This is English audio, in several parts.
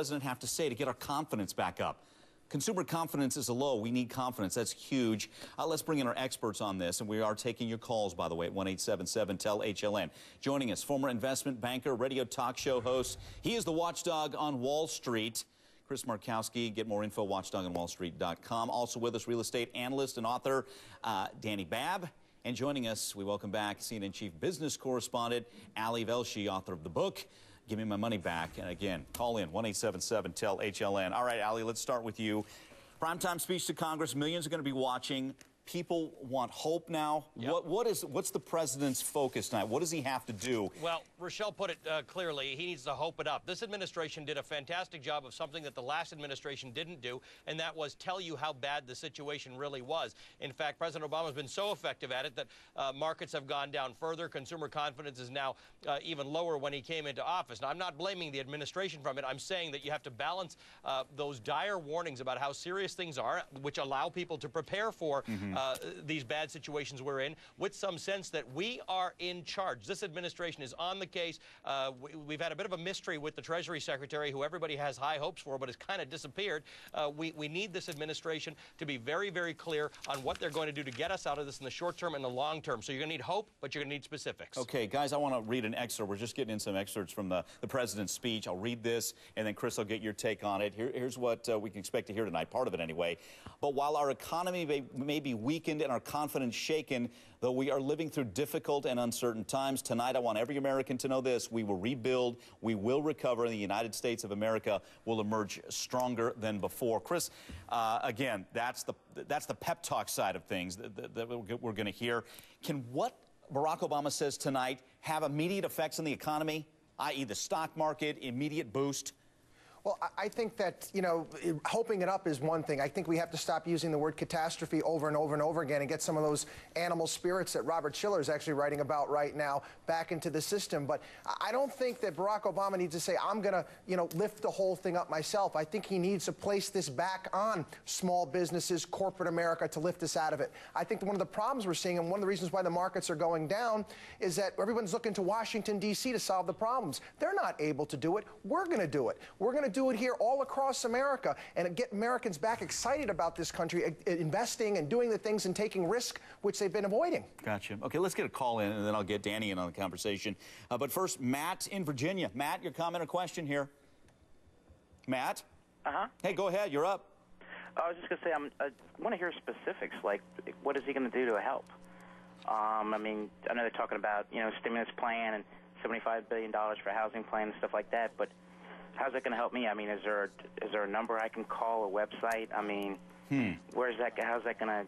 president have to say to get our confidence back up? Consumer confidence is low. We need confidence. That's huge. Let's bring in our experts on this, and we are taking your calls, by the way, at 1-877-TEL-HLN. Joining us, former investment banker, radio talk show host. He is the watchdog on Wall Street. Chris Markowski. Get more info, watchdogonwallstreet.com. Also with us, real estate analyst and author Danny Babb. And joining us, we welcome back CNN chief business correspondent Ali Velshi, author of the book, Give Me My Money Back. And again, call in 1-877-TEL-HLN. All right, Ali, let's start with you. Primetime speech to Congress. Millions are going to be watching. People want hope now. Yep. What's the president's focus tonight? What does he have to do? Well, Rochelle put it clearly. He needs to hope it up. This administration did a fantastic job of something that the last administration didn't do, and that was tell you how bad the situation really was. In fact, President Obama has been so effective at it that markets have gone down further. Consumer confidence is now even lower when he came into office. Now, I'm not blaming the administration from it. I'm saying that you have to balance those dire warnings about how serious things are, which allow people to prepare for these bad situations we're in, with some sense that we are in charge. This administration is on the case. We've had a bit of a mystery with the Treasury Secretary, who everybody has high hopes for, but has kind of disappeared. We need this administration to be very, very clear on what they're going to do to get us out of this in the short term and the long term. So you're going to need hope, but you're going to need specifics. Okay, guys, I want to read an excerpt. We're just getting in some excerpts from the president's speech. I'll read this, and then, Chris, I'll get your take on it. Here's what we can expect to hear tonight, part of it anyway. But while our economy may be weakened and our confidence shaken, though we are living through difficult and uncertain times, tonight I want every American to know this: we will rebuild, we will recover, and the United States of America will emerge stronger than before. Chris, again, that's the pep talk side of things that we're going to hear. Can what Barack Obama says tonight have immediate effects on the economy, i.e. the stock market, immediate boost? Well, I think that, you know, hoping it up is one thing. I think we have to stop using the word catastrophe over and over and over again and get some of those animal spirits that Robert Schiller is actually writing about right now back into the system. But I don't think that Barack Obama needs to say, I'm going to, you know, lift the whole thing up myself. I think he needs to place this back on small businesses, corporate America, to lift us out of it. I think one of the problems we're seeing, and one of the reasons why the markets are going down, is that everyone's looking to Washington, D.C. to solve the problems. They're not able to do it. We're going to do it. We're going to do it here all across America and get Americans back excited about this country, investing and doing the things and taking risk which they've been avoiding. Gotcha. Okay, let's get a call in, and then I'll get Danny in on the conversation. But first, Matt in Virginia. Matt, your comment or question here? Matt? Hey, go ahead. You're up. I was just going to say, I want to hear specifics, like what is he going to do to help? I mean, I know they're talking about, you know, stimulus plan and $75 billion for a housing plan and stuff like that, but how's that going to help me? I mean, is there a number I can call, a website? I mean, how's that going to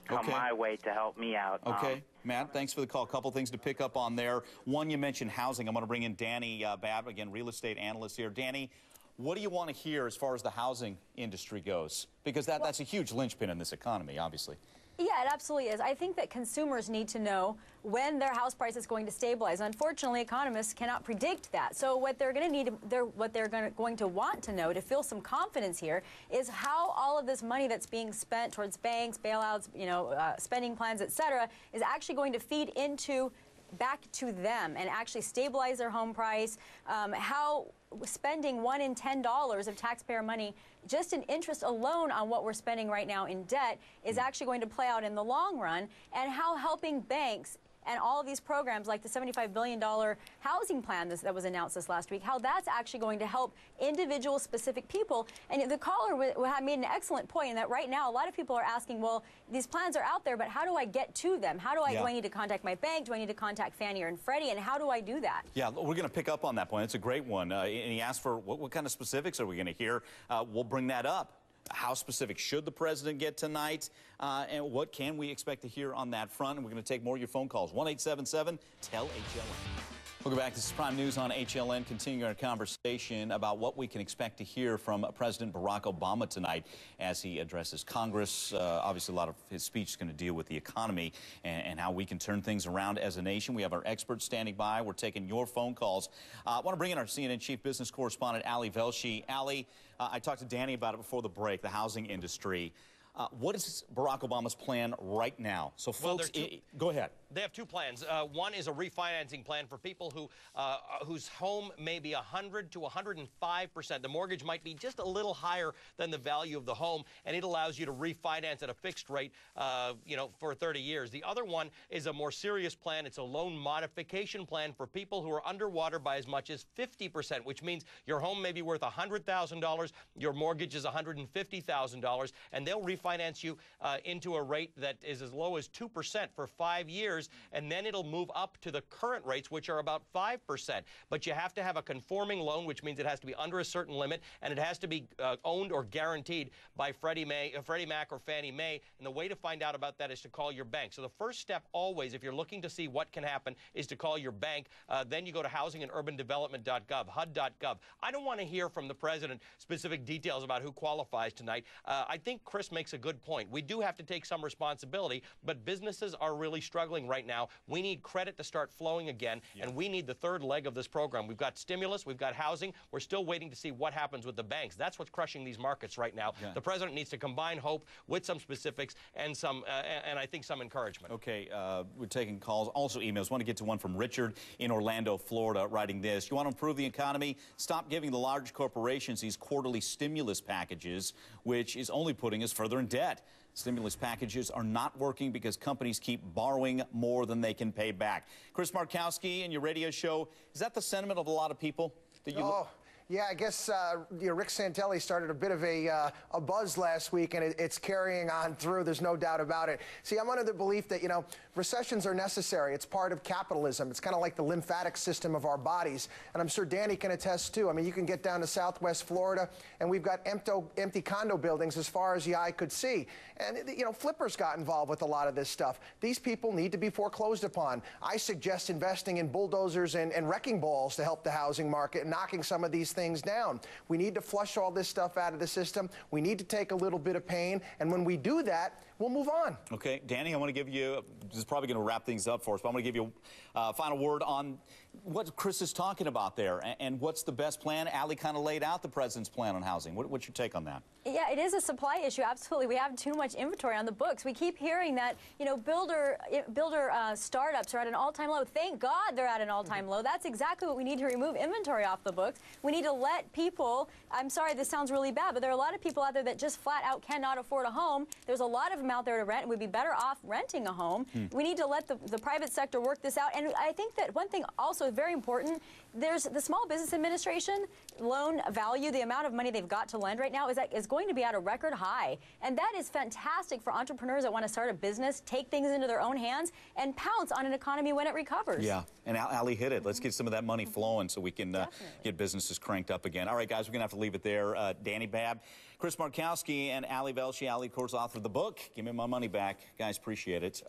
come my way to help me out? Okay, Matt, thanks for the call. A couple things to pick up on there. One, you mentioned housing. I'm going to bring in Danny Babb, again, real estate analyst here. Danny, what do you want to hear as far as the housing industry goes? Because that's a huge linchpin in this economy, obviously. Yeah, it absolutely is. I think that consumers need to know when their house price is going to stabilize. Unfortunately, economists cannot predict that. So what they're going to need, what they're going to want to know to feel some confidence here is how all of this money that's being spent towards banks, bailouts, you know, spending plans, et cetera, is actually going to feed into back to them and actually stabilize their home price. How spending $1 in $10 of taxpayer money just in interest alone on what we're spending right now in debt is actually going to play out in the long run, and how helping banks and all of these programs like the $75 billion housing plan that was announced this last week, how that's actually going to help individual specific people. And the caller made an excellent point in that right now a lot of people are asking, well, these plans are out there, but how do I get to them? How do I need to contact my bank? Do I need to contact Fannie or Freddie? And how do I do that? Yeah, we're going to pick up on that point. It's a great one. And he asked for what kind of specifics are we going to hear? We'll bring that up. How specific should the president get tonight? And what can we expect to hear on that front? And we're going to take more of your phone calls. 1-877-TEL-HLN. Welcome back. This is Prime News on HLN, continuing our conversation about what we can expect to hear from President Barack Obama tonight as he addresses Congress. Obviously, a lot of his speech is going to deal with the economy and how we can turn things around as a nation. We have our experts standing by. We're taking your phone calls. I want to bring in our CNN chief business correspondent, Ali Velshi. Ali, I talked to Danny about it before the break, the housing industry. What is Barack Obama's plan right now? So, folks, go ahead. They have two plans. One is a refinancing plan for people who whose home may be 100 to 105%. The mortgage might be just a little higher than the value of the home, and it allows you to refinance at a fixed rate, for 30 years. The other one is a more serious plan. It's a loan modification plan for people who are underwater by as much as 50%, which means your home may be worth $100,000, your mortgage is $150,000, and they'll refinance you into a rate that is as low as 2% for 5 years, and then it'll move up to the current rates, which are about 5%. But you have to have a conforming loan, which means it has to be under a certain limit, and it has to be owned or guaranteed by Freddie Mac or Fannie Mae. And the way to find out about that is to call your bank. So the first step always, if you're looking to see what can happen, is to call your bank. Then you go to housingandurbandevelopment.gov, HUD.gov. I don't want to hear from the president specific details about who qualifies tonight. I think Chris makes a good point. We do have to take some responsibility, but businesses are really struggling right now. We need credit to start flowing again, and we need the third leg of this program. We've got stimulus, we've got housing. We're still waiting to see what happens with the banks. That's what's crushing these markets right now. The president needs to combine hope with some specifics and some, and I think some encouragement. Okay, we're taking calls, also emails. I want to get to one from Richard in Orlando, Florida, writing this. You want to improve the economy? Stop giving the large corporations these quarterly stimulus packages, which is only putting us further in debt. Stimulus packages are not working because companies keep borrowing more than they can pay back. Chris Markowski, in your radio show, is that the sentiment of a lot of people? That you Yeah, I guess Rick Santelli started a bit of a buzz last week, and it's carrying on through. There's no doubt about it. See, I'm under the belief that, recessions are necessary. It's part of capitalism. It's kind of like the lymphatic system of our bodies. And I'm sure Danny can attest, too. I mean, you can get down to Southwest Florida, and we've got empty condo buildings as far as the eye could see. And, flippers got involved with a lot of this stuff. These people need to be foreclosed upon. I suggest investing in bulldozers and wrecking balls to help the housing market and knocking some of these things down. We need to flush all this stuff out of the system. We need to take a little bit of pain, and when we do that, we'll move on. Okay, Danny, I want to give you, this is probably going to wrap things up for us, but I'm going to give you a final word on what Chris is talking about there, and what's the best plan. Allie kind of laid out the president's plan on housing. What's your take on that? Yeah, it is a supply issue, absolutely. We have too much inventory on the books. We keep hearing that, builder startups are at an all-time low. Thank God they're at an all-time low. That's exactly what we need to remove inventory off the books. We need to let people, I'm sorry, this sounds really bad, but there are a lot of people out there that just flat out cannot afford a home. There's a lot of them out there to rent, and we'd be better off renting a home. We need to let the private sector work this out. And I think that one thing also very important, there's the Small Business Administration loan value, the amount of money they've got to lend right now is going to be at a record high. And that is fantastic for entrepreneurs that want to start a business, take things into their own hands, and pounce on an economy when it recovers. Yeah, and Allie hit it. Let's get some of that money flowing so we can get businesses cranked up again. All right, guys, we're going to have to leave it there. Danny Babb, Chris Markowski, and Allie Velshi. Allie, of course, author of the book, Give Me My Money Back. Guys, appreciate it.